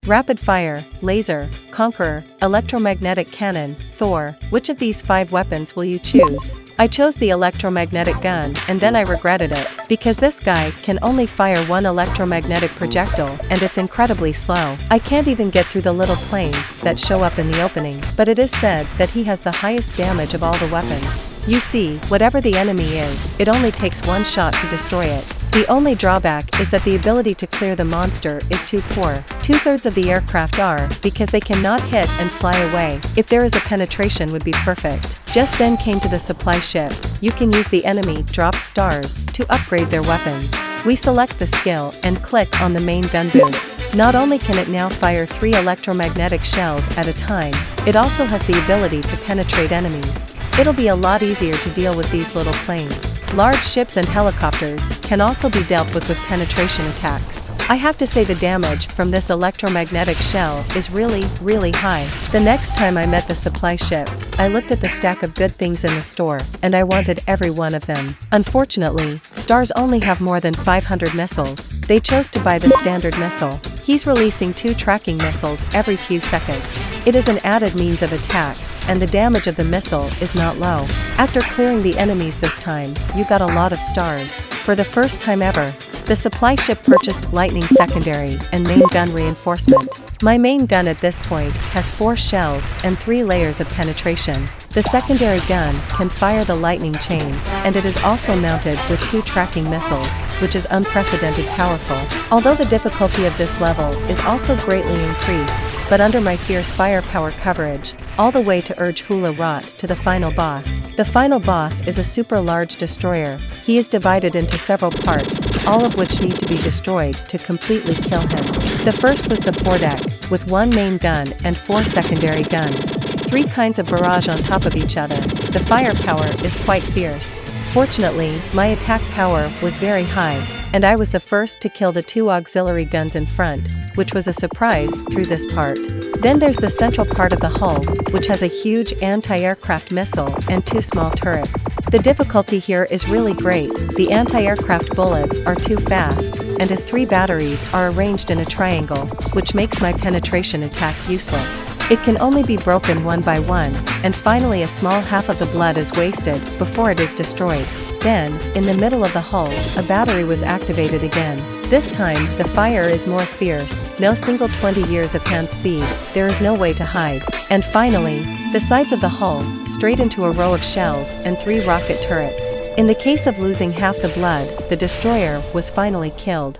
Rapid fire, laser, conqueror, electromagnetic cannon, Thor. Which of these 5 weapons will you choose? I chose the electromagnetic gun, and then I regretted it, because this guy can only fire one electromagnetic projectile, and it's incredibly slow. I can't even get through the little planes that show up in the opening, but it is said that he has the highest damage of all the weapons. You see, whatever the enemy is, it only takes one shot to destroy it. The only drawback is that the ability to clear the monster is too poor. 2/3 of the aircraft are, because they cannot hit and fly away. If there is a penetration would be perfect. Just then came to the supply ship. You can use the enemy dropped stars to upgrade their weapons. We select the skill and click on the main gun boost. Not only can it now fire 3 electromagnetic shells at a time, it also has the ability to penetrate enemies. It'll be a lot easier to deal with these little planes. Large ships and helicopters can also be dealt with penetration attacks. I have to say the damage from this electromagnetic shell is really high. The next time I met the supply ship, I looked at the stack of good things in the store, and I wanted every one of them. Unfortunately, stars only have more than 500 missiles. They chose to buy the standard missile. He's releasing 2 tracking missiles every few seconds. It is an added means of attack, and the damage of the missile is not low. After clearing the enemies this time, you got a lot of stars. For the first time ever, the supply ship purchased lightning secondary and main gun reinforcement. My main gun at this point has 4 shells and 3 layers of penetration. The secondary gun can fire the lightning chain, and it is also mounted with 2 tracking missiles, which is unprecedented powerful. Although the difficulty of this level is also greatly increased, but under my fierce firepower coverage, all the way to urge Hula Rot to the final boss. The final boss is a super large destroyer. He is divided into several parts, all of which need to be destroyed to completely kill him. The first was the foredeck, with 1 main gun and 4 secondary guns. 3 kinds of barrage on top of each other. The firepower is quite fierce. Fortunately, my attack power was very high, and I was the first to kill the 2 auxiliary guns in front, which was a surprise through this part. Then there's the central part of the hull, which has a huge anti-aircraft missile and 2 small turrets. The difficulty here is really great. The anti-aircraft bullets are too fast, and as 3 batteries are arranged in a triangle, which makes my penetration attack useless. It can only be broken one by one, and finally a small half of the blood is wasted before it is destroyed. Then, in the middle of the hull, a battery was activated again. This time, the fire is more fierce, no single 20 years of hand speed, there is no way to hide. And finally, the sides of the hull, straight into a row of shells and 3 rocket turrets. In the case of losing half the blood, the destroyer was finally killed.